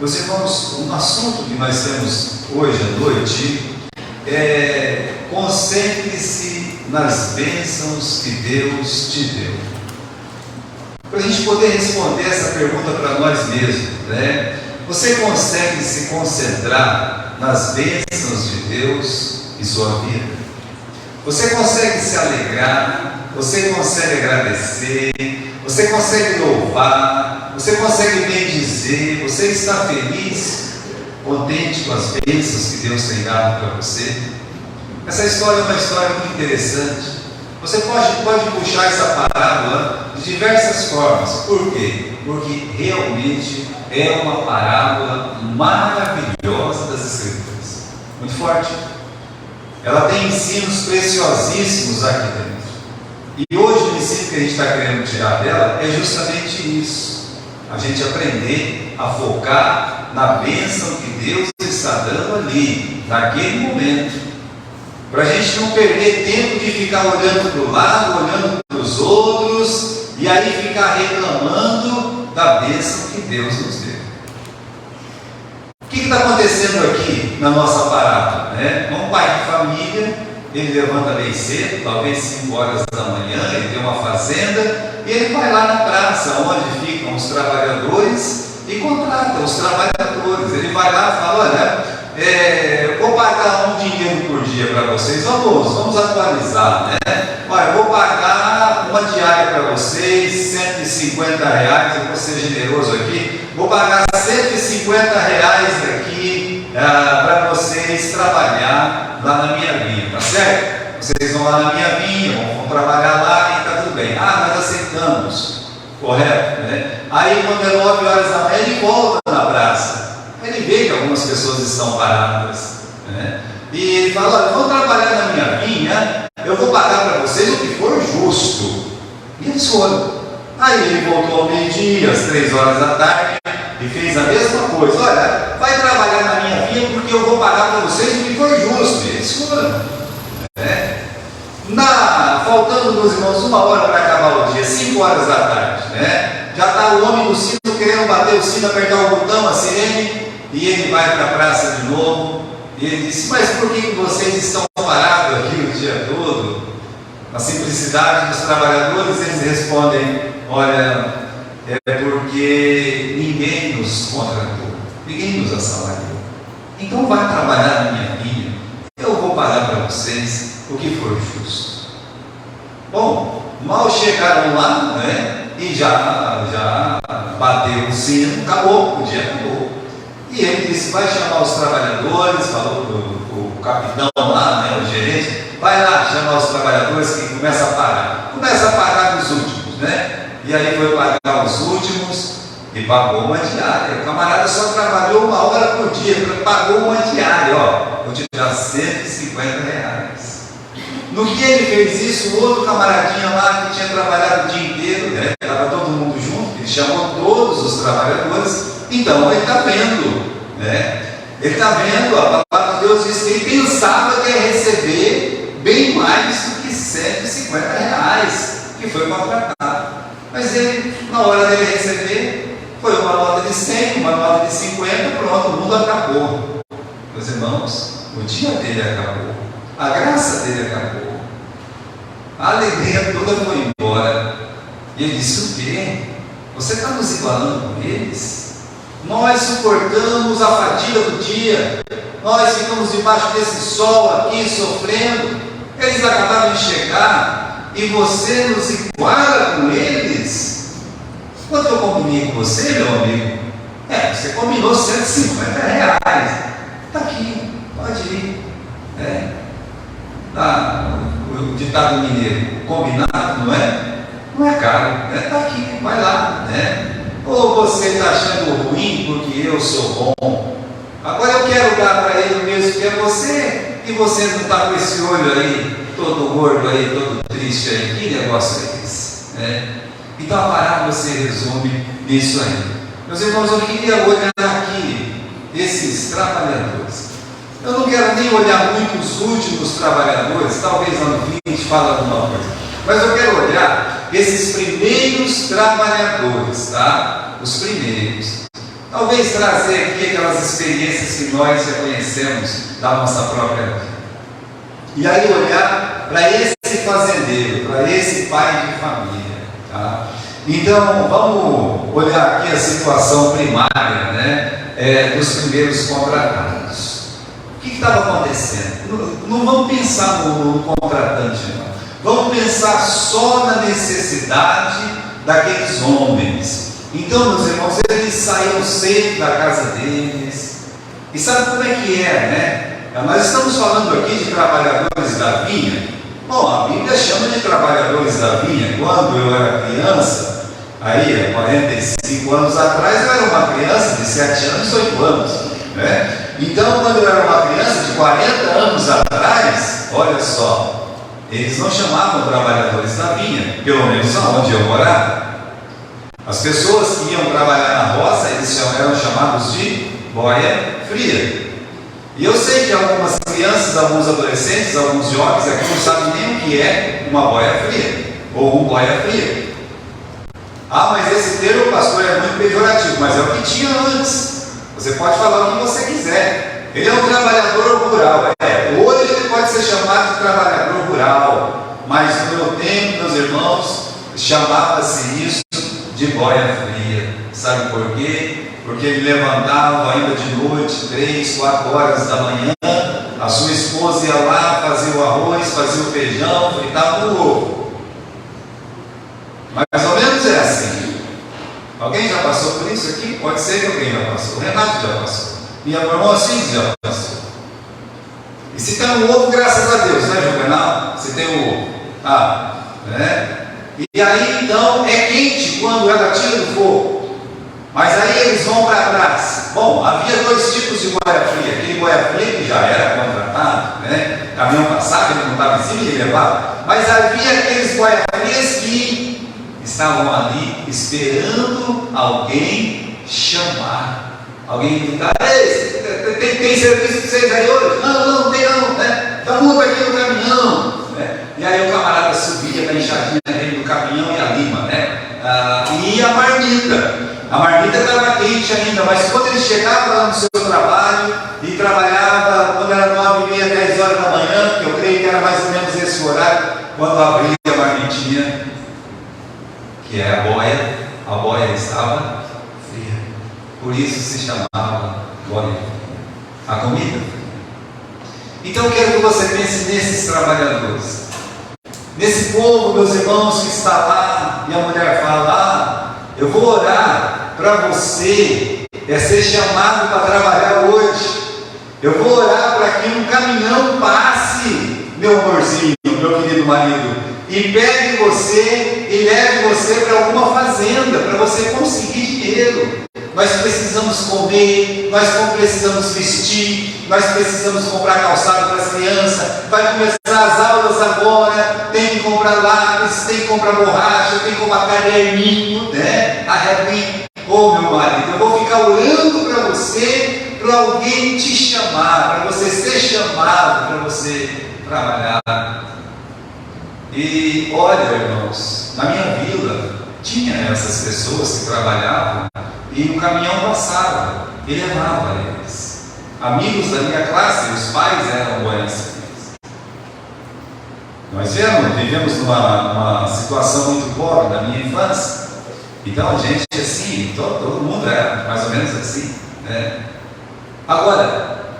Meus irmãos, um assunto que nós temos hoje à noite é: concentre-se nas bênçãos que Deus te deu. Para a gente poder responder essa pergunta para nós mesmos, né? Você consegue se concentrar nas bênçãos de Deus em sua vida? Você consegue se alegrar? Você consegue agradecer? Você consegue louvar? Você consegue bendizer? Você está feliz, contente com as bênçãos que Deus tem dado para você? Essa história é uma história muito interessante. Você pode puxar essa parábola de diversas formas. Por quê? Porque realmente é uma parábola maravilhosa das Escrituras. Muito forte. Ela tem ensinos preciosíssimos aqui dentro. E hoje o ensino que a gente está querendo tirar dela é justamente isso. A gente aprender a focar na bênção que Deus está dando ali, naquele momento. Para a gente não perder tempo de ficar olhando para o lado, olhando para os outros, e aí ficar reclamando da bênção que Deus nos deu. O que está acontecendo aqui na nossa parábola? Um pai de família, ele levanta bem cedo, talvez 5 horas da manhã, ele tem uma fazenda, e ele vai lá na praça, onde ficam os trabalhadores, e contrata os trabalhadores. Ele vai lá e fala: olha, vou pagar um dinheiro por dia para vocês, vamos atualizar, Olha, vou pagar uma diária para vocês, R$150, eu vou ser generoso aqui, vou pagar R$150 aqui para vocês trabalhar lá na minha vinha, tá certo? Vocês vão lá na minha vinha, vão trabalhar lá e está tudo bem. Nós aceitamos, correto? Aí quando é 9 horas da manhã, ele volta na praça. Ele vê que algumas pessoas estão paradas, e ele fala: olha, vão trabalhar na minha vinha, eu vou pagar para vocês o que for justo. E eles foram. Aí ele voltou ao meio-dia, às 3 horas da tarde, e fez a mesma coisa: olha, vai trabalhar na minha vinha porque eu vou pagar para vocês o que for justo. E eles foram. Faltando, meus irmãos, 1 hora para acabar o dia, 5 horas da tarde, já está o homem do sino querendo bater o sino, apertar o botão, a sirene, e ele vai para a praça de novo, e ele disse: mas por que vocês estão parados aqui o dia todo? Na simplicidade dos trabalhadores, eles respondem: olha, é porque ninguém nos contratou, ninguém nos assalariou. Então vai trabalhar na minha vinha, eu vou pagar para vocês o que for justo. Bom, mal chegaram lá, e já bateu o sino, acabou, o dia acabou. E ele disse: vai chamar os trabalhadores, falou o capitão lá, o gerente, vai lá chamar os trabalhadores, que começa a pagar os últimos, E aí foi pagar os últimos e pagou uma diária. O camarada só trabalhou 1 hora por dia, pagou uma diária, vou te dar R$150. No que ele fez isso, o outro camaradinha lá que tinha trabalhado o dia inteiro, estava todo mundo junto, ele chamou todos os trabalhadores. Então ele está vendo, ele está vendo, a palavra de Deus diz que ele pensava que ia receber bem mais do que R$150 que foi contratado. Mas ele, na hora dele receber, foi uma nota de 100, uma nota de 50, pronto, o mundo acabou. Meus irmãos, o dia dele acabou, a graça dele acabou, a alegria toda foi embora. E ele disse: o quê? Você está nos igualando com eles? Nós suportamos a fadiga do dia, nós ficamos debaixo desse sol aqui sofrendo, eles acabaram de chegar e você nos iguala com eles? Quanto eu combinei com você, meu amigo? Você combinou R$150. Está aqui, pode ir. O ditado mineiro: combinado, não é? Não é caro, está aqui, vai lá, Ou você está achando ruim porque eu sou bom? Agora eu quero dar para ele o mesmo que é você, e você não está com esse olho aí, todo gordo aí, todo triste aí. Que negócio é esse? Então a parábola se resume nisso aí. Meus irmãos, eu queria olhar aqui esses trabalhadores. Eu não quero nem olhar muito os últimos trabalhadores, talvez lá no fim a gente fale alguma coisa, mas eu quero olhar esses primeiros trabalhadores, tá? Os primeiros. Talvez trazer aqui aquelas experiências que nós já conhecemos da nossa própria vida. E aí olhar para esse fazendeiro, para esse pai de família. Tá? Então, vamos olhar aqui a situação primária, né, dos primeiros contratados. O que estava acontecendo? Não vamos pensar no contratante, não. Vamos pensar só na necessidade daqueles homens. Então, meus irmãos, eles saíram cedo da casa deles. E sabe como é que né? Nós estamos falando aqui de trabalhadores da vinha. Bom, a Bíblia chama de trabalhadores da vinha. Quando eu era criança, aí há 45 anos atrás, eu era uma criança de 7 anos, 8 anos, né? Então, quando eu era uma criança de 40 anos atrás, olha só, eles não chamavam trabalhadores da vinha, pelo menos onde eu morava. As pessoas que iam trabalhar na roça, eles eram chamados de boia fria. E eu sei que algumas crianças, alguns adolescentes, alguns jovens aqui não sabem nem o que é uma boia fria, ou um boia fria. Ah, mas esse termo, pastor, é muito pejorativo, mas é o que tinha antes. Você pode falar o que você quiser. Ele é um trabalhador rural. Hoje ele pode ser chamado de trabalhador rural, mas no meu tempo, meus irmãos, chamava-se isso de boia fria. Sabe por quê? Porque ele levantava ainda de noite, 3, 4 horas da manhã, a sua esposa ia lá, fazia o arroz, fazia o feijão, fritava o ovo. Mais ou menos é assim. Alguém já passou por isso aqui? Pode ser que alguém já passou. O Renato já passou. Minha irmã Cid já passou. E se tem um ovo, graças a Deus, né, Juvenal? Se tem um ovo. Né? E aí então é quente quando ela tira do fogo. Mas aí eles vão para trás. Bom, havia 2 tipos de boia fria. Aquele boia fria que já era contratado, né? Caminhão passava, ele não estava em cima e ele levava. Mas havia aqueles boia frias que estavam ali esperando alguém chamar. Alguém gritar: ei, tem serviço de vocês aí hoje? Não tem não, né? Está muito aqui no caminhão. Né? E aí o camarada subia com a enxadinha dentro do caminhão e a lima, né? E a marmita. A marmita estava quente ainda, mas quando ele chegava lá no seu trabalho e trabalhava, quando era 9h30, 10 horas da manhã, que eu creio que era mais ou menos esse horário, quando abria a marmitinha, que é a boia estava fria. Por isso se chamava boia. A comida. Então eu quero que você pense nesses trabalhadores. Nesse povo, meus irmãos, que está lá, e a mulher fala: eu vou orar para você ser chamado para trabalhar hoje. Eu vou orar para que um caminhão passe, meu amorzinho, meu querido marido, e pegue você e leve você para alguma fazenda, para você conseguir dinheiro. Nós precisamos comer, nós precisamos vestir, nós precisamos comprar calçado para as crianças. Vai começar as aulas agora, tem que comprar lápis, tem que comprar borracha, tem que comprar caderninho, né? A Revinha. Ô meu marido, eu vou ficar orando para você, para alguém te chamar, para você ser chamado, para você trabalhar. E olha, irmãos, na minha vila tinha essas pessoas que trabalhavam e o caminhão passava e levava eles. Amigos da minha classe, os pais eram boianças. Nós vivemos numa situação muito pobre na minha infância. Então a gente assim, todo mundo era mais ou menos assim, né? Agora,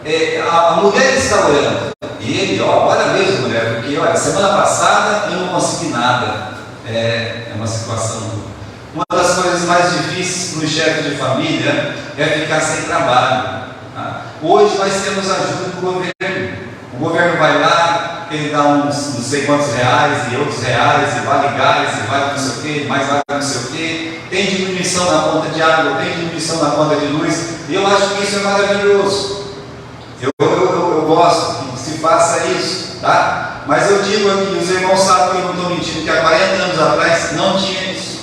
a mulher está orando, e ele, olha mesmo, mulher, porque olha, semana passada eu não consegui nada. É uma situação dura. Uma das coisas mais difíceis para um chefe de família é ficar sem trabalho. Tá? Hoje nós temos ajuda do governo. O governo vai lá, ele dá uns não sei quantos reais e outros reais, e vale gás, e vale não sei o que, mais vale não sei o que. Tem diminuição na conta de água, tem diminuição na conta de luz, e eu acho que isso é maravilhoso. Eu gosto que se faça isso, tá? Mas eu digo aqui, os irmãos sabem que eu não estou mentindo, que há 40 anos atrás não tinha isso.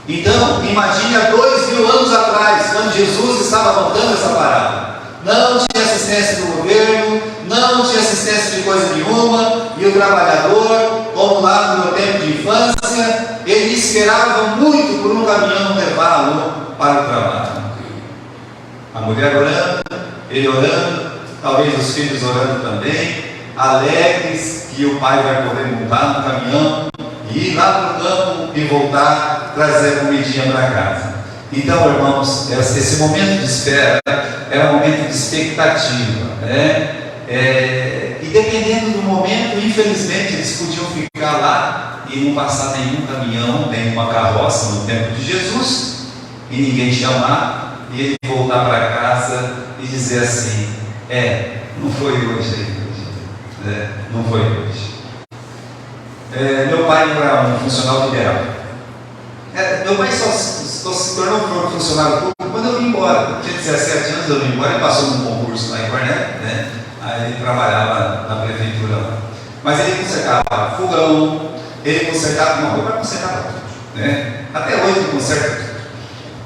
Então, imagine há 2000 anos atrás, quando Jesus estava contando essa parábola. Não tinha assistência do governo, não tinha assistência de coisa nenhuma, e o trabalhador, como lá no meu tempo de infância, ele esperava muito por um caminhão levá-lo para o trabalho. A mulher orando, ele orando, talvez os filhos orando também, alegres que o pai vai poder montar no caminhão e ir lá para o campo e voltar, trazer a comidinha para casa. Então, irmãos, esse momento de espera era um momento de expectativa, né? E dependendo do momento, infelizmente, eles podiam ficar lá e não passar nenhum caminhão, nenhuma carroça no tempo de Jesus, e ninguém chamar, e ele voltar para casa e dizer assim: não foi hoje, não foi hoje. Meu pai era um funcionário liberal. Meu pai só se tornou funcionário público quando eu vim embora. Eu tinha 17 anos, eu vim embora, ele passou num concurso lá em Cornélio, né? Aí ele trabalhava na prefeitura lá. Mas ele consertava fogão, ele consertava, não, meu pai consertava tudo, né? Até hoje ele conserta tudo.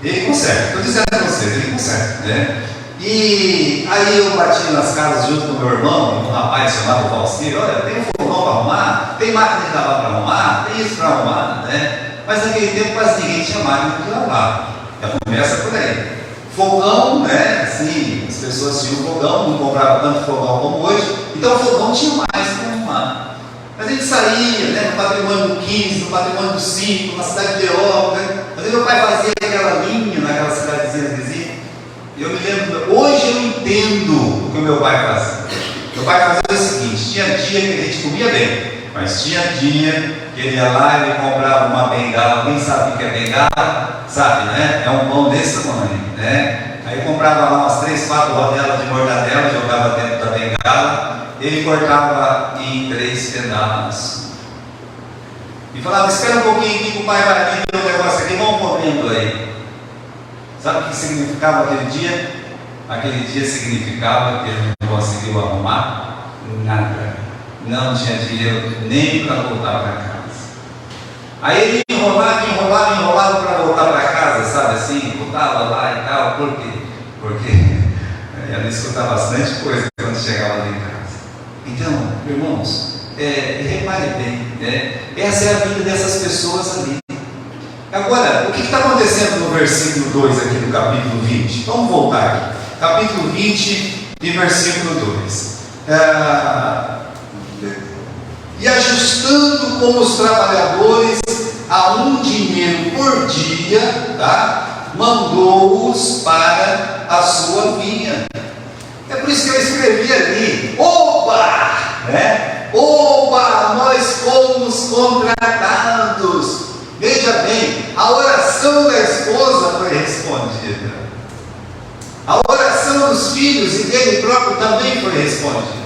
Ele conserta, estou dizendo a vocês, ele conserta, né? E aí eu bati nas casas junto com o meu irmão, um rapaz chamado Valcir: olha, tem um fogão para arrumar, tem máquina de lavar para arrumar, tem isso para arrumar, né? Mas naquele tempo quase ninguém tinha máquina de lavar. Já começa por aí. Fogão, né? Assim, as pessoas tinham fogão, não compravam tanto fogão como hoje, então o fogão tinha mais para arrumar. Mas a gente saía, né, no patrimônio do 15, no patrimônio do 5, na cidade de Europa, né? Mas meu pai fazia aquela linha naquela cidadezinha vizinha. E eu me lembro, hoje eu entendo o que o meu pai fazia. Meu pai fazia o seguinte: tinha dia que a gente comia bem, mas tinha dia que ele ia lá e ele comprava uma bengala. Alguém sabe o que é bengala? Sabe, né? É um pão desse tamanho, né? Aí comprava lá umas 3, 4 rodelas de mortadela, jogava dentro da bengala, ele cortava em 3 pedaços e falava: espera um pouquinho que o pai vai vir ter um negócio aqui, vamos comendo aí. Sabe o que significava aquele dia? Aquele dia significava que ele não conseguiu arrumar nada. Não tinha dinheiro nem para voltar para casa. Aí ele enrolava para voltar para casa, sabe assim? Voltava lá e tal. Por quê? Porque ele escutava bastante coisa quando chegava lá em casa. Então, irmãos, repare bem, né? Essa é a vida dessas pessoas ali. Agora, o que está acontecendo no versículo 2 aqui do capítulo 20? Vamos voltar aqui. Capítulo 20 e versículo 2. E ajustando com os trabalhadores a um dinheiro por dia, tá? Mandou-os para a sua vinha. É por isso que eu escrevi ali: oba! Né? Oba! Nós fomos contratados. Veja bem, a oração da esposa foi respondida. A oração dos filhos e dele próprio também foi respondida.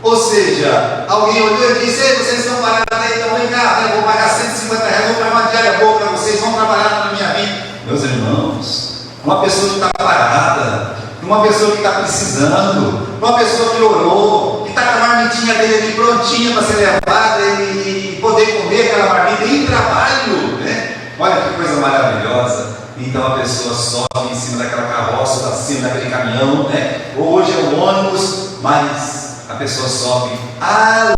Ou seja, alguém olhou e disse: ei, vocês estão parados aí, então vem cá, eu vou pagar 150 reais, vou pagar uma diária boa para vocês, vão trabalhar na minha vida. Meus irmãos, uma pessoa que está parada, uma pessoa que está precisando, uma pessoa que orou, que está com a marmitinha dele ali prontinha para ser levada e poder comer aquela marmita em trabalho, né? Olha que coisa maravilhosa. Então a pessoa sobe em cima daquela carroça, está em cima daquele caminhão, né? Hoje é o ônibus, mas a pessoa sobe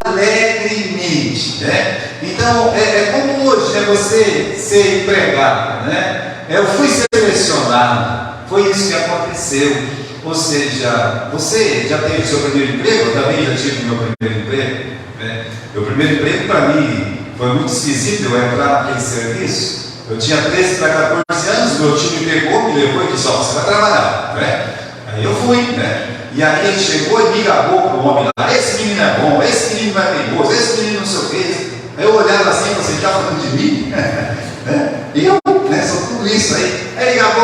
alegremente, né? Então é como hoje, né? Você ser empregado, né? Eu fui selecionado, foi isso que aconteceu. Ou seja, você já teve o seu primeiro emprego? Eu também já tive o meu primeiro emprego, né? Meu primeiro emprego para mim foi muito esquisito. Eu entrar naquele serviço, eu tinha 13 para 14 anos, meu tio me pegou, me levou e disse: ó, você vai trabalhar, né? Aí eu fui, né? E aí ele chegou e me gabou para o homem lá: esse menino é bom, esse menino vai ter gosto, esse menino não sei o que. Aí eu olhava assim: você já falando de mim? Né? E eu, né, sou tudo isso aí. Aí ele gabou.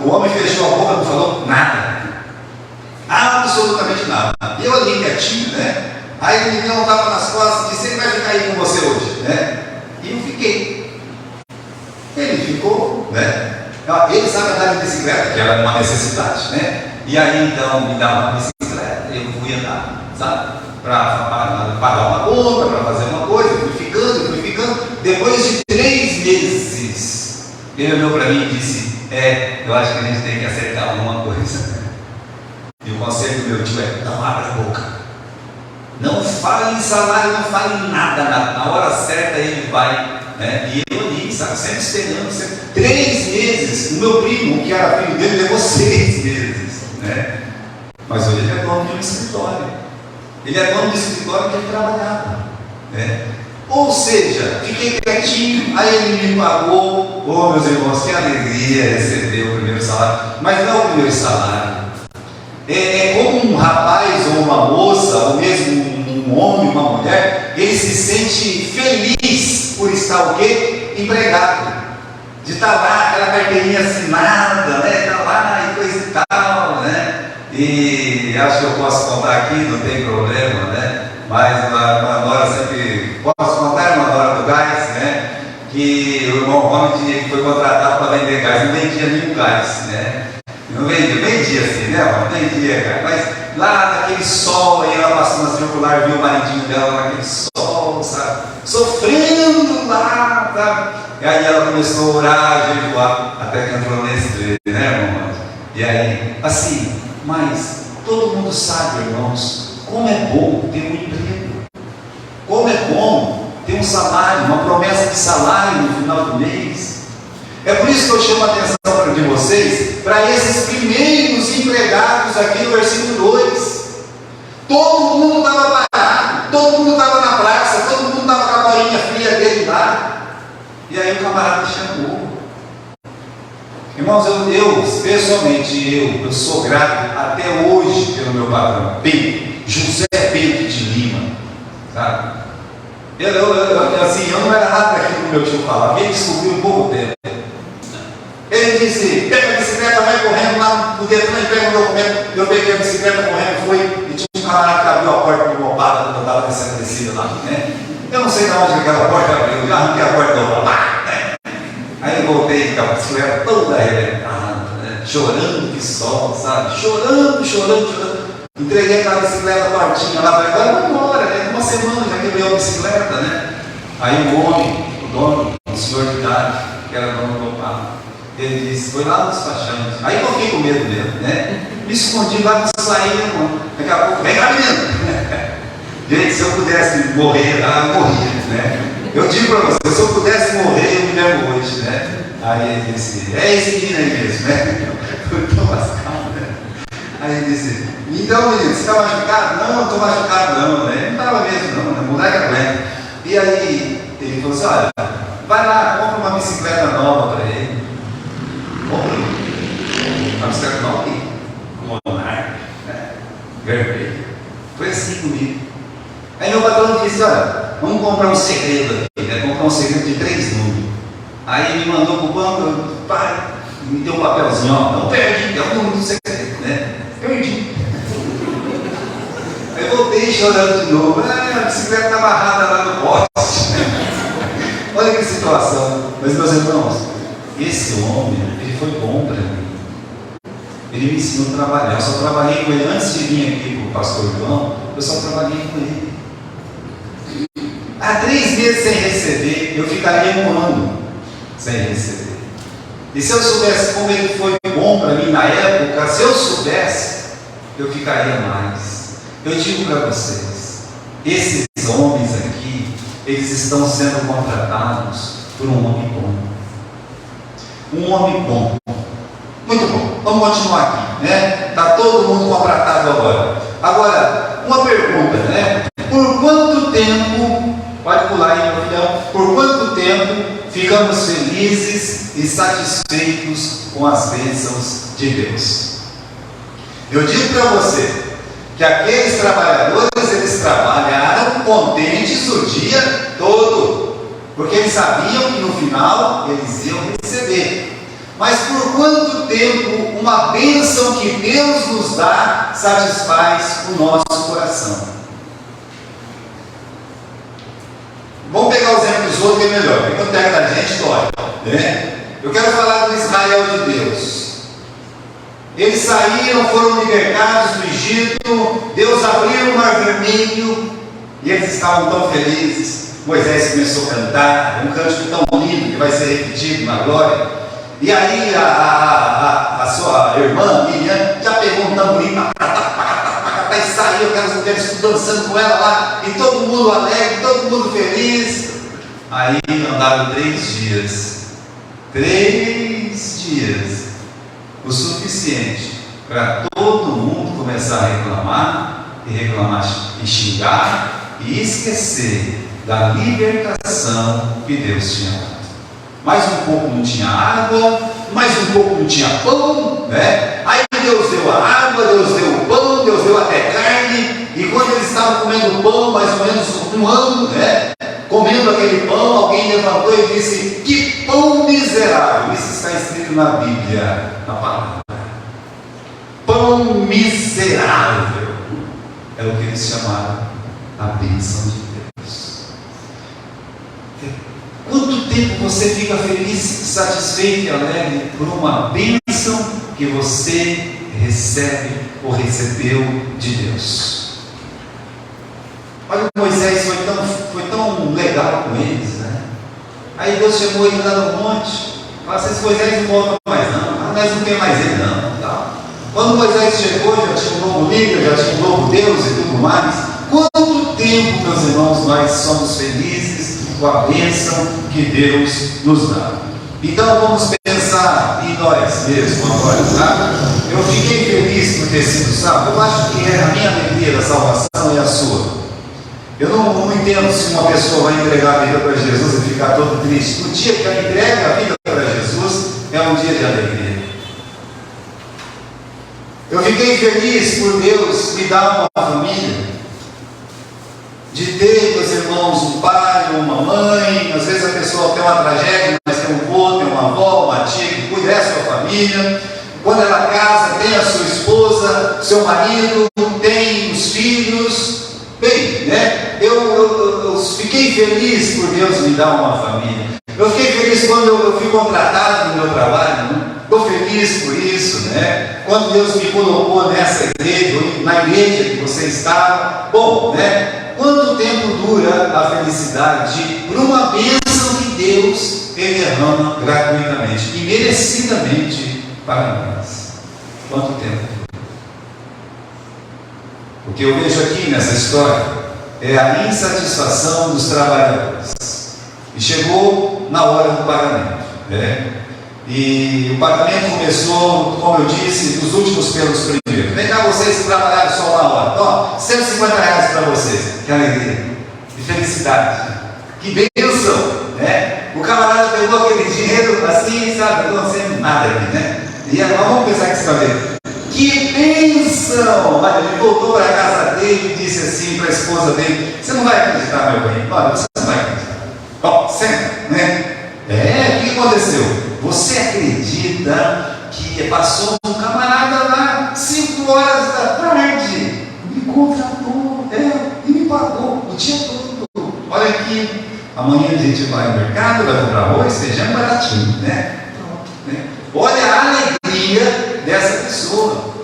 O homem fechou a boca, não falou nada. Absolutamente nada. E eu ali quietinho, né? Aí ele me deu um tapa nas costas e disse: ele vai ficar aí com você hoje, né? E eu fiquei. Ele ficou, né? Ele sabe andar de bicicleta, que era uma necessidade, né? E aí então me dava uma bicicleta, eu fui andar, sabe? Para pagar uma conta, para fazer uma coisa, fui ficando. Depois de 3 meses, ele olhou para mim e disse: eu acho que a gente tem que acertar alguma coisa. E o conselho do meu tio é: não abra a boca, não fale em salário, não fale em nada. Na hora certa ele vai né? E eu ali, sabe, sempre esperando, sempre. 3 meses, o meu primo, que era filho dele, levou 6 meses, né? Mas hoje ele é dono de um escritório. Ele é dono do escritório que ele trabalhava, né? Ou seja, fiquei quietinho, aí ele me pagou. Oh, meus irmãos, que alegria receber o primeiro salário. Mas não é o primeiro salário. É como um rapaz ou uma moça, ou mesmo um homem, uma mulher, ele se sente feliz por estar o quê? Empregado. De estar lá, aquela carteirinha assinada, né? Estar lá e coisa e tal, né? E acho que eu posso contar aqui, não tem problema, né? Mas uma nora sempre, posso contar uma nora do gás, né? Que o irmão Rony foi contratado para vender gás, não vendia nenhum gás, né? Não vendia assim, né? Não vendia, cara. Mas lá naquele sol, aí ela passou na circular, viu o maridinho dela naquele sol, sabe? Sofrendo lá, sabe? E aí ela começou a orar, a jejuar, até que entrou nesse treino, né, irmão? E aí, assim, mas todo mundo sabe, irmãos, como é bom ter um emprego. Como é bom ter um salário, uma promessa de salário no final do mês. É por isso que eu chamo a atenção de vocês para esses primeiros empregados aqui no versículo 2. Todo mundo estava parado, todo mundo estava na praça, todo mundo estava com a bolinha fria dele lá. E aí o camarada chamou. Irmãos, eu pessoalmente, eu sou grato até hoje pelo meu patrão, José Bento de Lima, sabe? Eu não era nada daquilo que meu tio falava, ele descobriu um pouco tempo. Ele disse, pega a bicicleta, vai correndo lá no Detran e pega o documento. Eu peguei a bicicleta correndo, fui, e tinha um camarada que abriu a porta de roubada quando eu estava nessa descida lá, né? Eu não sei de onde aquela porta abriu, eu já arranquei a porta do pá, né? Aí eu voltei com a bicicleta toda arrebentada, né? Chorando de sol, sabe? Chorando. Entreguei aquela bicicleta tortinha lá, falei, agora vamos embora, né? Uma semana já quebrei a bicicleta, né? Aí o homem, o dono, o senhor de idade, que era dono do carro, ele disse, foi lá no despachante. Aí eu fiquei com medo mesmo, né? Me escondi lá no sair, irmão. Daqui a pouco, vem cá, menino. Gente, se eu pudesse morrer lá, eu morria, né? Eu digo para você, se eu pudesse morrer, eu me lembro hoje, né? Aí ele disse, é esse menino aí mesmo, né? Então, calma, né? Aí ele disse, então menino, você está machucado? Não, não estou machucado não, né? Não estava mesmo não, né? Moleque aguenta. E aí ele falou assim, olha, vai lá, compra uma bicicleta nova para ele. Compra uma bicicleta nova aí, Monarch, né? Vermelho. Foi assim comigo. Aí meu patrão disse, olha, vamos comprar um segredo aqui, né? Comprar um segredo de 3 números. Aí ele me mandou para o banco, pai, me deu um papelzinho, ó, não perdi, é o número do segredo, né? Perdi. Aí voltei chorando de novo, a bicicleta está amarrada lá no poste. Olha que situação. Mas meus irmãos, esse homem, ele foi bom para mim. Ele me ensinou a trabalhar. Eu só trabalhei com ele antes de vir aqui para o pastor João, eu só trabalhei com ele. Há 3 meses sem receber, eu ficaria um ano sem receber. E se eu soubesse como ele foi bom para mim na época, se eu soubesse, eu ficaria mais. Eu digo para vocês, esses homens aqui, eles estão sendo contratados por um homem bom. Um homem bom. Muito bom. Vamos continuar aqui, né? Está todo mundo contratado agora. Agora, uma pergunta, né? Por quanto tempo, pode pular aí, meu filhão, por quanto tempo ficamos felizes e satisfeitos com as bênçãos de Deus? Eu digo para você que aqueles trabalhadores, eles trabalharam contentes o dia todo, porque eles sabiam que no final eles iam receber. Mas por quanto tempo uma bênção que Deus nos dá satisfaz o nosso coração? Vamos pegar o exemplo dos outros que é melhor, porque quando pega da gente dói, né? Eu quero falar do Israel de Deus. Eles saíram, foram libertados do Egito, Deus abriu o mar vermelho e eles estavam tão felizes. Moisés começou a cantar, um cântico tão lindo que vai ser repetido na glória. E aí a sua irmã Miriam já pegou um tamborim e saiu, aquelas mulheres dançando com ela lá, e todo mundo alegre, todo mundo feliz. Aí andaram 3 dias. 3 dias. O suficiente para todo mundo começar a reclamar e xingar e esquecer da libertação que Deus tinha dado. Mais um pouco não tinha água, mais um pouco não tinha pão, né? Aí Deus deu a água, Deus deu o pão, Deus deu até carne, e quando eles estavam comendo pão, mais ou menos um ano, né? Comendo aquele pão, alguém levantou e disse: que pão miserável! Isso está escrito na Bíblia, na palavra. Pão miserável é o que eles chamaram a bênção de Deus. Quanto tempo você fica feliz, satisfeito e alegre por uma bênção que você recebe ou recebeu de Deus? Olha, Moisés foi tão legal com eles, né? Aí Deus chamou ele lá no monte. Fala assim: Moisés não volta mais não, nós não temos mais ele não, tá? Quando Moisés chegou, já tinha um novo líder, já tinha um novo Deus e tudo mais. Quanto tempo, meus irmãos, nós somos felizes com a bênção que Deus nos dá? Então vamos pensar em nós mesmos agora, tá? Eu fiquei feliz por ter sido salvo. Eu acho que a minha alegria da salvação é a sua. Eu não entendo se uma pessoa vai entregar a vida para Jesus e ficar todo triste. O dia que ela entrega a vida para Jesus é um dia de alegria. Eu fiquei feliz por Deus me dar uma família, de ter, meus irmãos, um pai ou uma mãe. Às vezes a pessoa tem uma tragédia, mas tem um avô, tem uma avó, uma tia que cuida da sua família. Quando ela casa, tem a sua esposa, seu marido, tem os filhos. Bem, né? Eu fiquei feliz por Deus me dar uma família. Eu fiquei feliz quando eu fui contratado no meu trabalho, né? Estou feliz por isso, né? Quando Deus me colocou nessa igreja, na igreja que você estava. Bom, né? Quanto tempo dura a felicidade por uma bênção que Deus derrama gratuitamente e merecidamente para nós? Quanto tempo? O que eu vejo aqui nessa história é a insatisfação dos trabalhadores. E chegou na hora do pagamento, né? E o pagamento começou, como eu disse, dos últimos pelos primeiros. Vem cá vocês que trabalharam só uma hora. Ó, R$150 para vocês. Que alegria, que felicidade, que bênção, né? O camarada pegou aquele dinheiro assim, sabe, não sendo nada aqui, né? E agora vamos pensar que você vai ver. Que bênção! Olha, ele voltou para a casa dele e disse assim para a esposa dele: você não vai acreditar, meu bem? Olha, você não vai acreditar. Ó, senta, né? O que aconteceu? Você acredita que passou um camarada lá 5 horas da tarde, me contratou, e me pagou o dia todo. Olha aqui, amanhã a gente vai ao mercado, vai comprar arroz, feijão baratinho, né? Pronto, né? Olha a alegria dessa pessoa.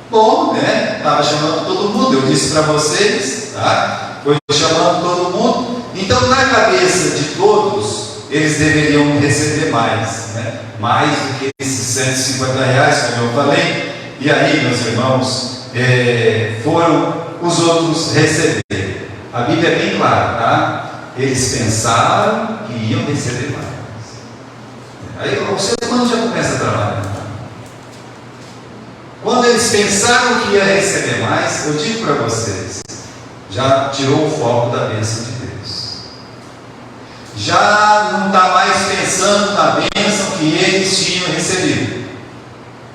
Bom, né? Estava chamando todo mundo, eu disse para vocês, tá? Foi chamando todo mundo. Então, na cabeça de todos, eles deveriam receber mais, né? Mais do que esses R$150, como eu falei. E aí, meus irmãos, foram os outros receber. A Bíblia é bem clara, tá? Eles pensaram que iam receber mais. Aí o ser humano já começa a trabalhar. Quando eles pensaram que ia receber mais, eu digo para vocês, já tirou o foco da bênção de Deus. Já não está mais pensando na bênção que eles tinham recebido.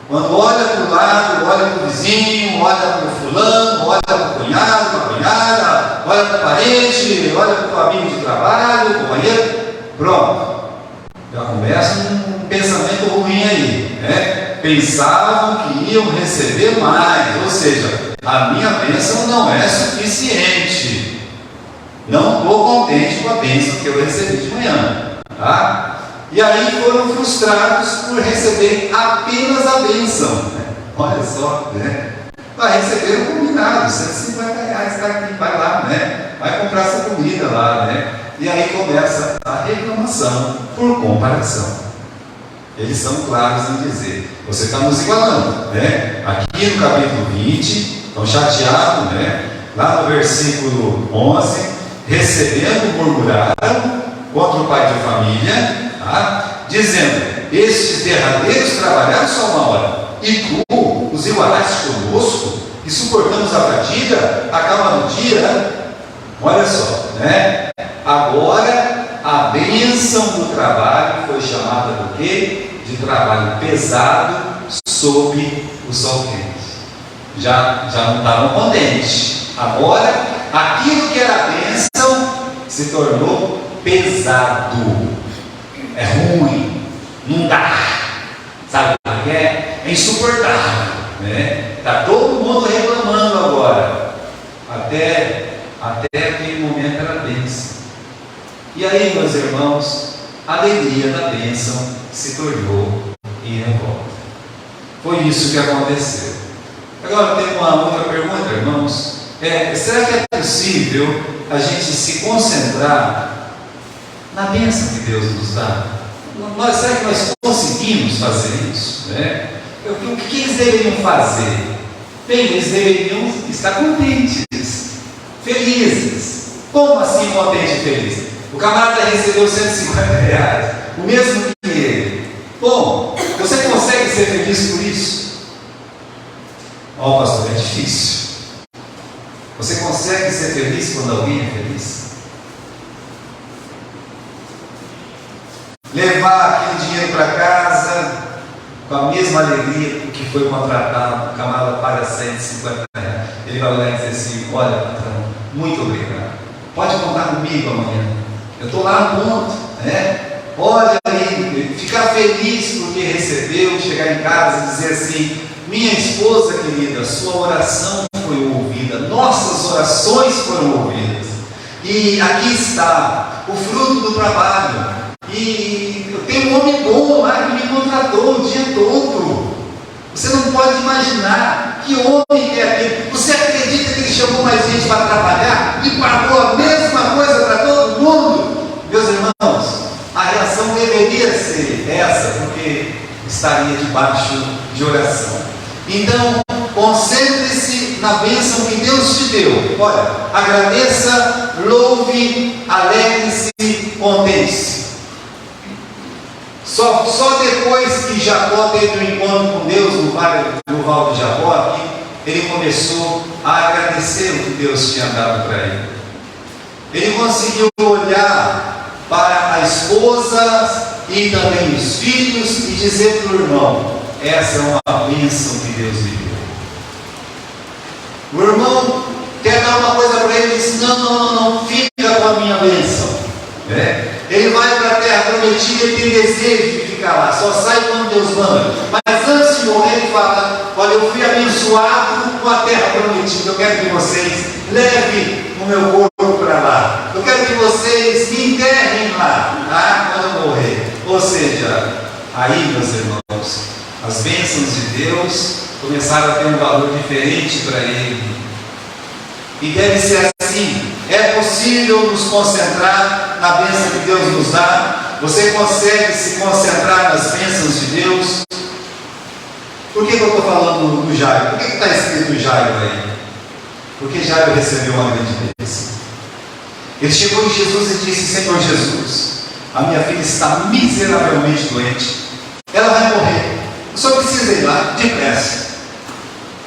Quando olha para o lado, olha para o vizinho, olha para o fulano, olha para o cunhado, para a cunhada, olha para o parente, olha para o amigo de trabalho, companheiro, pronto. Já começa um pensamento ruim aí, né? Pensavam que iam receber mais, ou seja, a minha bênção não é suficiente. Não estou contente com a bênção que eu recebi de manhã, tá? E aí foram frustrados por receber apenas a bênção, né? Olha só, né? Vai receber o combinado, R$150, está aqui, vai lá, né? Vai comprar essa comida lá, né? E aí começa a reclamação por comparação. Eles são claros em dizer: você está nos igualando, né? Aqui no capítulo 20, estão chateados, né? Lá no versículo 11, recebendo murmuraram, contra o pai de família, tá? Dizendo: estes derradeiros trabalharam só uma hora, e tu os igualaste conosco, e suportamos a fadiga, a calma do dia. Olha só, né? Agora a bênção do trabalho foi chamada do quê? De trabalho pesado sob o sol quente. Já não estavam contentes. Agora aquilo que era bênção se tornou pesado. É ruim, não dá. Sabe o que é? É insuportável, né? Está todo mundo reclamando agora. Até aquele momento era bênção. E aí, meus irmãos, a alegria da bênção se tornou em revolta. Foi isso que aconteceu. Agora tem uma outra pergunta, irmãos. Será que é possível a gente se concentrar na bênção que Deus nos dá? Será que nós conseguimos fazer isso? Né? O que eles deveriam fazer? Bem, eles deveriam estar contentes, felizes. Como assim contente e feliz? O camarada recebeu R$150, o mesmo que ele. Bom, você consegue ser feliz por isso? Ó, pastor, é difícil. Você consegue ser feliz quando alguém é feliz? Levar aquele dinheiro para casa com a mesma alegria que foi contratado, o camarada paga R$150. Ele vai olhar e dizer assim: olha, patrão, muito obrigado. Pode contar comigo amanhã. Eu estou lá no ponto, né? Olha aí, ficar feliz porque recebeu, chegar em casa e dizer assim: minha esposa querida, sua oração foi ouvida, nossas orações foram ouvidas, e aqui está o fruto do trabalho, e eu tenho um homem bom lá que me contratou o dia todo. Você não pode imaginar que homem que é aquele. Você acredita que ele chamou mais gente para trabalhar e pagou a mesma coisa para todo mundo? Meus irmãos, a reação deveria ser essa, porque estaria debaixo de oração. Então, concentre-se na bênção que Deus te deu. Olha, agradeça, louve, alegre-se, contente-se. Só depois que Jacó teve um encontro com Deus no Val de Jabó, ele começou a agradecer o que Deus tinha dado para ele. Ele conseguiu olhar para a esposa e também os filhos e dizer para o irmão: essa é uma bênção que Deus lhe deu. O irmão quer dar uma coisa para ele e diz: não, fica com a minha bênção. Ele vai para a terra prometida e tem desejo de ficar lá, só sai quando Deus manda. Mas antes de morrer, ele fala: olha, eu fui abençoado com a terra prometida, eu quero que vocês levem o meu corpo para lá, eu quero que vocês me enterrem lá, tá? Quando eu morrer. Ou seja, aí, meus irmãos, as bênçãos de Deus começaram a ter um valor diferente para ele. E deve ser assim. É possível nos concentrar na bênção que Deus nos dá. Você consegue se concentrar nas bênçãos de Deus? Por que eu estou falando do Jairo? Por que está escrito Jairo aí? Porque Jairo recebeu uma grande bênção. Ele chegou em Jesus e disse: Senhor Jesus, a minha filha está miseravelmente doente, ela vai morrer, eu só preciso ir lá depressa.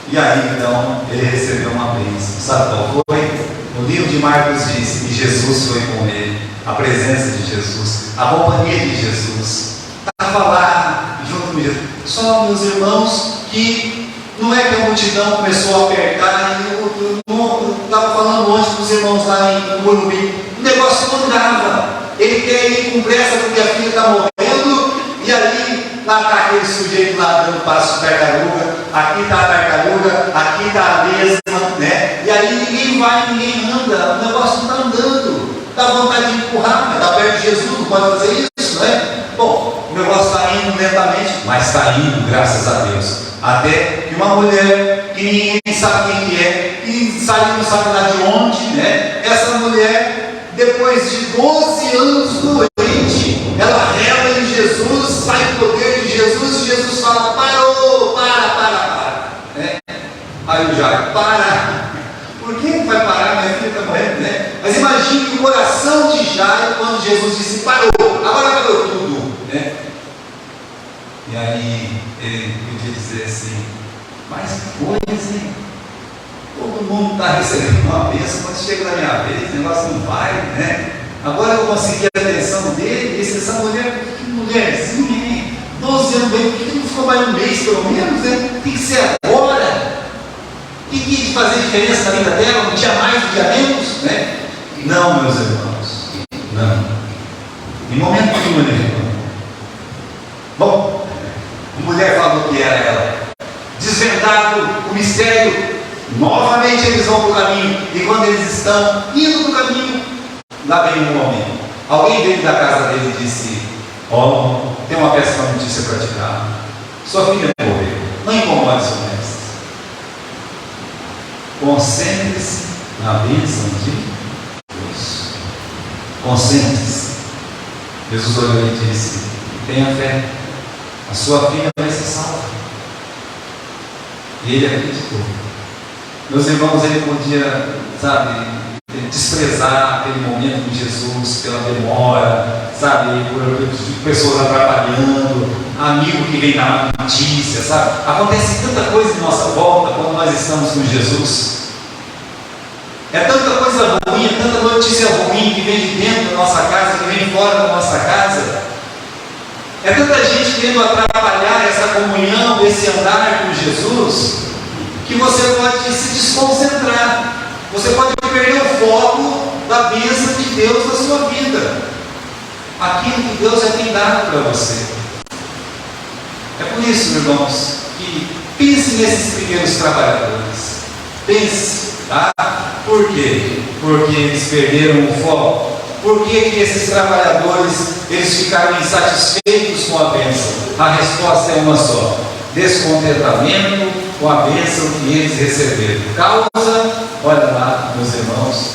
E aí então ele recebeu uma bênção. Sabe qual foi? O livro de Marcos diz que Jesus foi com ele, a presença de Jesus, a companhia de Jesus, estava lá junto com Jesus. Só, meus irmãos, que não é que a multidão começou a apertar, eu estava falando ontem com os irmãos lá em Morumbi, o negócio não dava. Ele quer ir com pressa porque a filha está morrendo, e aí lá está aquele sujeito lá dando passo de tartaruga, aqui está a tartaruga, aqui está a lesma, né? E aí ninguém vai, ninguém anda, o negócio não está andando, dá vontade de empurrar, mas está perto de Jesus, não pode fazer isso, né? Bom, o negócio está indo lentamente, mas está indo, graças a Deus. Até que uma mulher, que ninguém sabe quem que é, que saiu não sabe lá de onde, né? Essa mulher, depois de 12 anos doente, ela rela em Jesus, sai o poder de Jesus, e Jesus fala: parou, para. Né? Aí o Jairo: para. Por que vai parar? Minha filha está morrendo, né? Mas imagine o coração de Jairo quando Jesus disse: Ele podia dizer assim: mas que coisa, hein? Todo mundo está recebendo uma bênção, quando chega na minha vez, o negócio não vai, né? Agora eu consegui a atenção dele, essa mulher, que mulherzinha, hein? 12 anos bem, por que não ficou mais um mês pelo menos, né? Tem que ser agora. Tem que fazer diferença na vida dela, não tinha mais, não tinha menos, né? Não, meus irmãos, não. Em momento nenhum ele reclamou. Bom, a mulher falou que era ela. Desvendado o mistério, novamente eles vão para o caminho, e quando eles estão indo para o caminho, lá vem um homem. Alguém veio da casa dele e disse: ó, tem uma péssima notícia para te dar. Sua filha morreu. Não incomode seu mestre. Concentre-se na bênção de Deus. Concentre-se. Jesus olhou e disse: tenha fé, a sua filha vai ser salva. E ele acreditou. Meus irmãos, ele podia, desprezar aquele momento de Jesus pela demora, por pessoas atrapalhando, amigo que vem dar notícia, Acontece tanta coisa em nossa volta quando nós estamos com Jesus. É tanta coisa ruim, é tanta notícia ruim que vem de dentro da nossa casa, que vem fora da nossa casa. É tanta gente querendo atrapalhar essa comunhão, esse andar com Jesus, que você pode se desconcentrar. Você pode perder o foco da bênção de Deus na sua vida. Aquilo que Deus já tem dado para você. É por isso, irmãos, que pense nesses primeiros trabalhadores. Pense, tá? Por quê? Porque eles perderam o foco. Por que esses trabalhadores eles ficaram insatisfeitos com a bênção? A resposta é uma só: descontentamento com a bênção que eles receberam. Causa, olha lá, meus irmãos,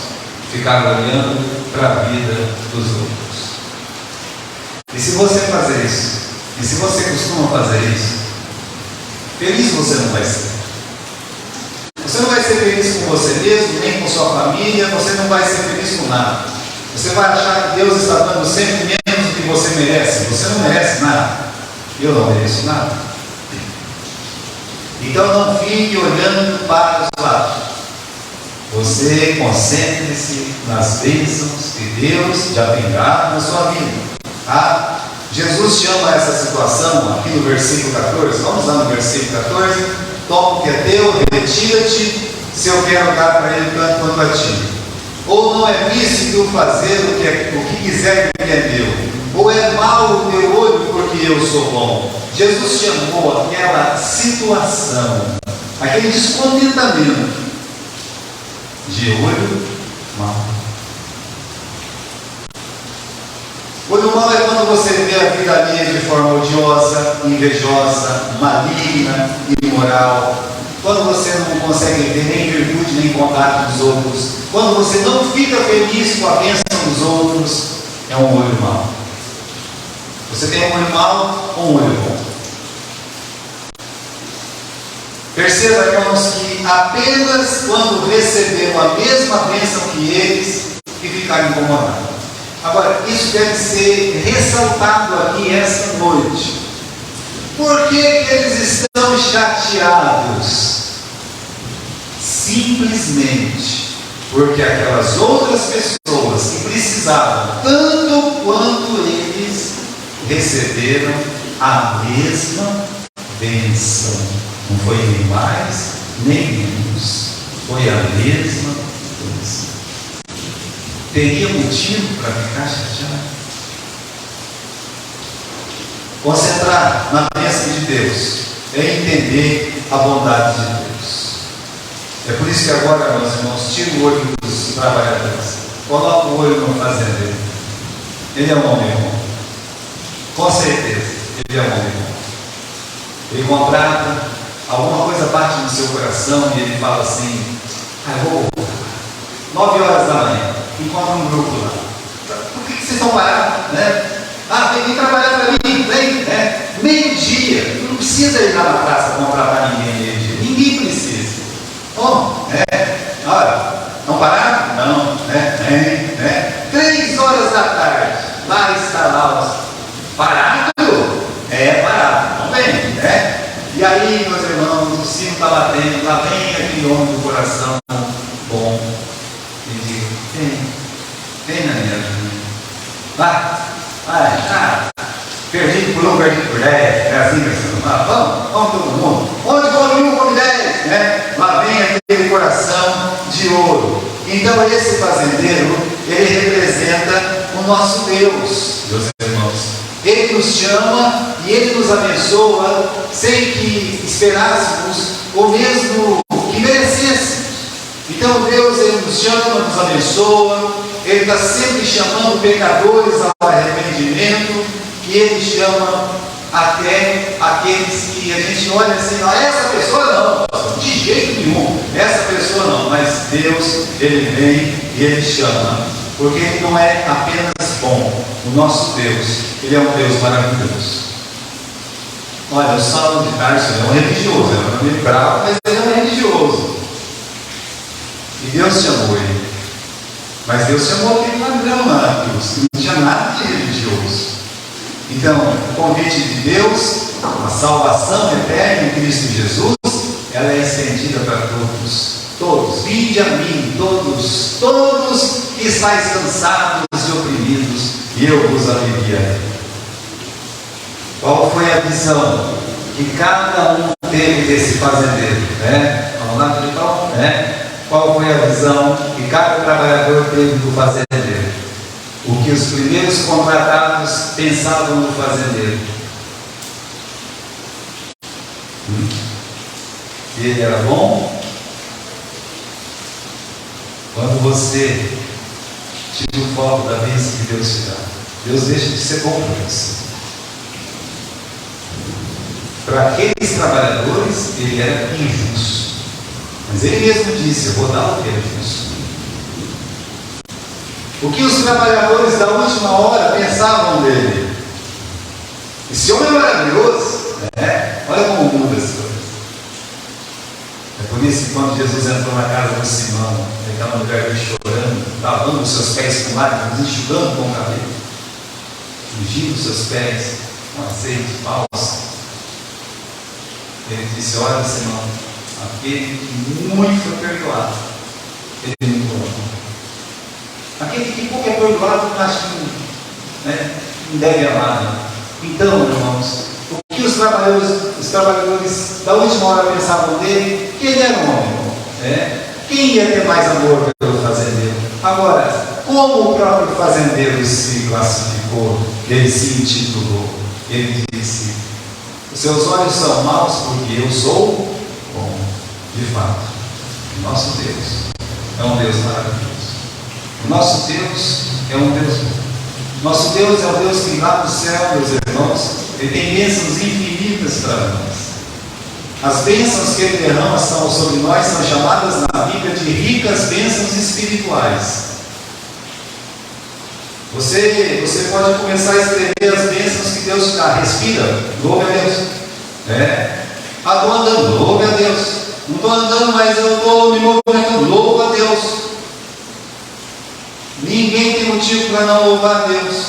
ficaram olhando para a vida dos outros. E se você fazer isso, e se você costuma fazer isso, feliz você não vai ser. Você não vai ser feliz com você mesmo, nem com sua família, você não vai ser feliz com nada. Você vai achar que Deus está dando sempre menos do que você merece. Você não merece nada. Eu não mereço nada. Então não fique olhando para os lados. Você concentre-se nas bênçãos que Deus já tem dado na sua vida. Tá? Jesus chama essa situação aqui no versículo 14. Vamos lá no versículo 14. Toma o que é teu, retira-te, se eu quero dar para ele tanto quanto a ti. Ou não é lícito fazer o que quiser que é meu? Ou é mau o teu olho porque eu sou bom? Jesus chamou aquela situação, aquele descontentamento, de olho mau. Olho mau é quando você vê a vida alheia de forma odiosa, invejosa, maligna, imoral. Quando você não consegue ver nem virtude nem contato dos outros. Quando você não fica feliz com a bênção dos outros, é um olho mau. Você tem um olho mau ou um olho bom? Perceba, irmãos, que apenas quando receberam a mesma bênção que eles, que ficaram incomodados. Agora, isso deve ser ressaltado aqui essa noite. Por que eles estão chateados? Simplesmente porque aquelas outras pessoas que precisavam, tanto quanto eles, receberam a mesma bênção. Não foi nem mais, nem menos. Foi a mesma bênção. Teria motivo para ficar chateado? Concentrar na bênção de Deus é entender a bondade de Deus. É por isso que agora, meus irmãos, tira o olho dos trabalhadores, coloca o olho no fazendeiro. Ele é um homem bom. Com certeza, ele é um homem bom. Ele contrata, alguma coisa bate no seu coração e ele fala assim: vou 9 horas da manhã, encontra um grupo lá. Por que vocês estão parados, né? Vem trabalhar para mim, vem, né? Meio-dia, não precisa ir lá na praça contratar ninguém meio-dia, ninguém precisa. Olha, não pararam? Não, né? 3 horas da tarde, lá está lá os... Parado? Parado, não vem, né? E diga: vem na minha vida. Perdido por 1, perdido por 10, é assim que vamos todo mundo. Onde come 1, come 10, né? Lá vem aquele coração de ouro. Então esse fazendeiro, ele representa o nosso Deus, meus irmãos. Ele nos chama e ele nos abençoa sem que esperássemos ou mesmo que merecêssemos. Então Deus, ele nos chama, nos abençoa, ele está sempre chamando pecadores ao arrependimento. E Ele chama até aqueles que a gente olha assim: essa pessoa não, de jeito nenhum, essa pessoa não. Mas Deus, Ele vem e Ele chama, porque Ele não é apenas bom. O nosso Deus, Ele é um Deus maravilhoso. Olha, o Saulo de Tarso é um religioso, é um homem bravo, mas ele é um religioso. E Deus chamou ele. Mas Deus chamou aquele ladrão lá, que não tinha nada de religioso. Então, o convite de Deus, a salvação eterna em Cristo Jesus, ela é estendida para todos. Vinde a mim, todos que estáis cansados e oprimidos, e eu vos aliviarei. Qual foi a visão que cada um teve desse fazendeiro? Vamos lá, Felipe? Qual foi a visão que cada trabalhador teve do fazendeiro? O que os primeiros contratados pensavam no fazendeiro. Ele era bom. Quando você tira o foco da bênção que Deus te dá, Deus deixa de ser bom para você. Para aqueles trabalhadores, ele era injusto. Mas ele mesmo disse: eu vou dar o que é justo. O que os trabalhadores da última hora pensavam dele? Esse homem é maravilhoso, olha como muda as coisas. É por isso que quando Jesus entrou na casa do Simão, ele estava no lugar chorando, lavando os seus pés com lágrimas, enxugando com o cabelo, ungindo os seus pés com azeite falso, ele disse: olha, Simão, aquele que muito foi perdoado, ele muito amou. Aquele que pouco é perdoado, acho que não deve amar. Então, irmãos, o que os trabalhadores da última hora pensavam dele? Que ele era um homem bom. Quem ia ter mais amor pelo fazendeiro? Agora, como o próprio fazendeiro se classificou, ele se intitulou? Ele disse: os seus olhos são maus porque eu sou bom. De fato, o nosso Deus é um Deus maravilhoso. O nosso Deus é um Deus bom. Nosso Deus é um Deus que lá no céu, meus irmãos, Ele tem bênçãos infinitas para nós. As bênçãos que Ele derrama sobre nós são chamadas na Bíblia de ricas bênçãos espirituais. Você pode começar a escrever as bênçãos que Deus te dá. Respira, louve a Deus. Estou andando, louve a Deus. Não estou andando, mas eu estou me movimentando, louvo a Deus. Ninguém tem motivo para não louvar a Deus,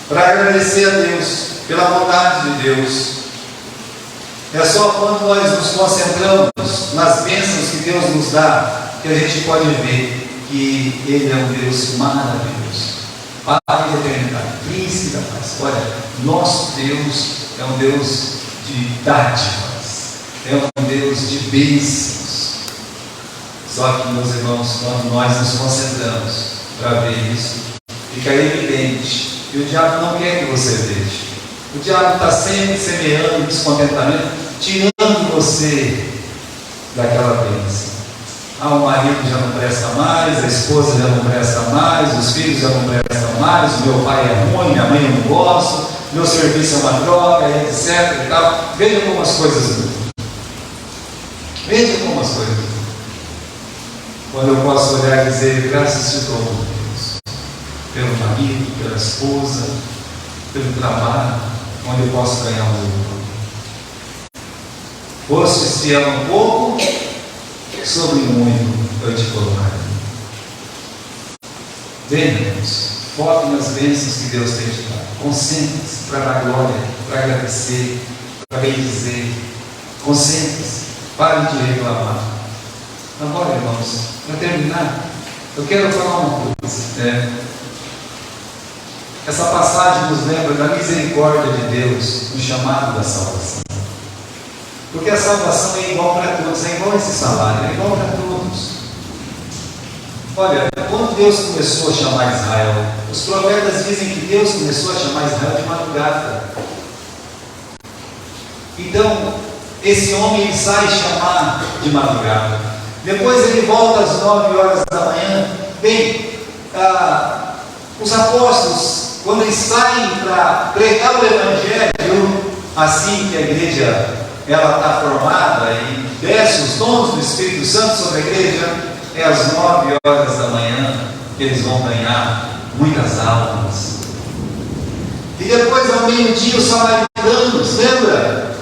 para agradecer a Deus pela bondade de Deus. É só quando nós nos concentramos nas bênçãos que Deus nos dá que a gente pode ver que Ele é um Deus maravilhoso. Pai da eternidade, príncipe da paz. Olha, nosso Deus é um Deus de dádivas, é um Deus de bênçãos. Só que, meus irmãos, quando nós nos concentramos para ver isso, fica evidente que o diabo não quer que você veja. O diabo está sempre semeando descontentamento, tirando você daquela bênção. O marido já não presta mais, a esposa já não presta mais, os filhos já não prestam mais, o meu pai é ruim, minha mãe eu não gosto, meu serviço é uma droga, etc. E tal. Veja como as coisas mudam. Veja como as coisas mudam. Quando eu posso olhar e dizer: graças te dou, Deus, pelo marido, pela esposa, pelo trabalho, onde eu posso ganhar o meu nome. Fostes fiel um pouco, sobre muito eu te colocarei. Venha, Deus, foque nas bênçãos que Deus tem te dado. Concentre-se para dar glória, para agradecer, para bendizer. Concentre-se, pare de reclamar. Agora, irmãos, para terminar, eu quero falar uma coisa. Essa passagem nos lembra da misericórdia de Deus no chamado da salvação. Porque a salvação é igual para todos, é igual esse salário, é igual para todos. Olha, quando Deus começou a chamar Israel, os profetas dizem que Deus começou a chamar Israel de madrugada. Então, esse homem ele sai chamar de madrugada. Depois ele volta às 9 horas da manhã. Bem, os apóstolos, quando eles saem para pregar o Evangelho, assim que a igreja ela está formada e desce os dons do Espírito Santo sobre a igreja, é às 9 horas da manhã que eles vão ganhar muitas almas. E depois ao meio-dia os samaritanos, lembra?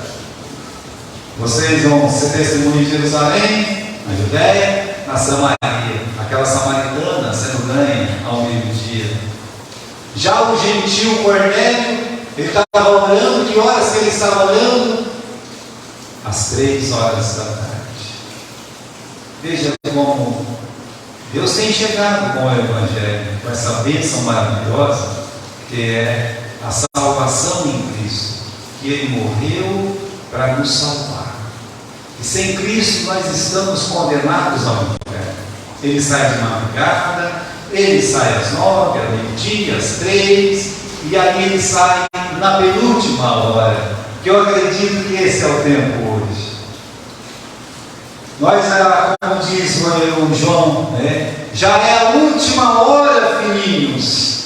Vocês vão ser testemunhas de Jerusalém, na Judéia, na Samaria. Aquela samaritana sendo ganha ao meio-dia. Já o gentil Cornélio, ele estava orando. Que horas que ele estava orando? Às 3 horas da tarde. Veja como Deus tem chegado com o Evangelho, com essa bênção maravilhosa, que é a salvação em Cristo, que Ele morreu para nos salvar. E sem Cristo nós estamos condenados ao inferno. Ele sai de madrugada, ele sai às 9, ao meio-dia, às 3, e aí ele sai na penúltima hora, que eu acredito que esse é o tempo hoje. Nós, como diz o João, já é a última hora, filhinhos.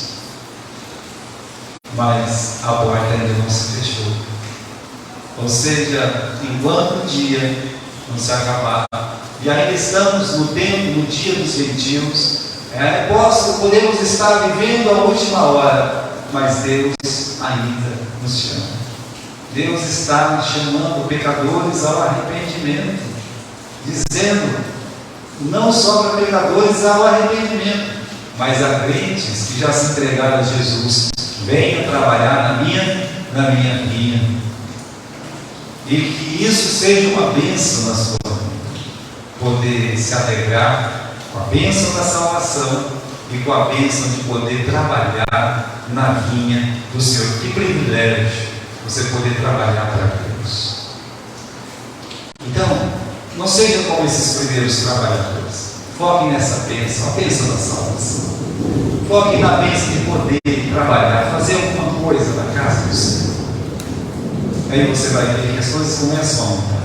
Mas a porta ainda não se fechou. Ou seja, enquanto o dia não se acabar, e ainda estamos no tempo, no dia dos gentios, podemos estar vivendo a última hora, mas Deus ainda nos chama. Deus está chamando pecadores ao arrependimento, dizendo, não só para pecadores ao arrependimento, mas a crentes que já se entregaram a Jesus. Venha trabalhar na minha vinha. E que isso seja uma bênção na sua vida. Poder se alegrar com a bênção da salvação e com a bênção de poder trabalhar na vinha do Senhor. Que privilégio você poder trabalhar para Deus. Então, não seja como esses primeiros trabalhadores. Foque nessa bênção, a bênção da salvação. Foque na bênção de poder trabalhar, fazer alguma coisa na casa do Senhor. Aí você vai ver que as coisas começam a mudar.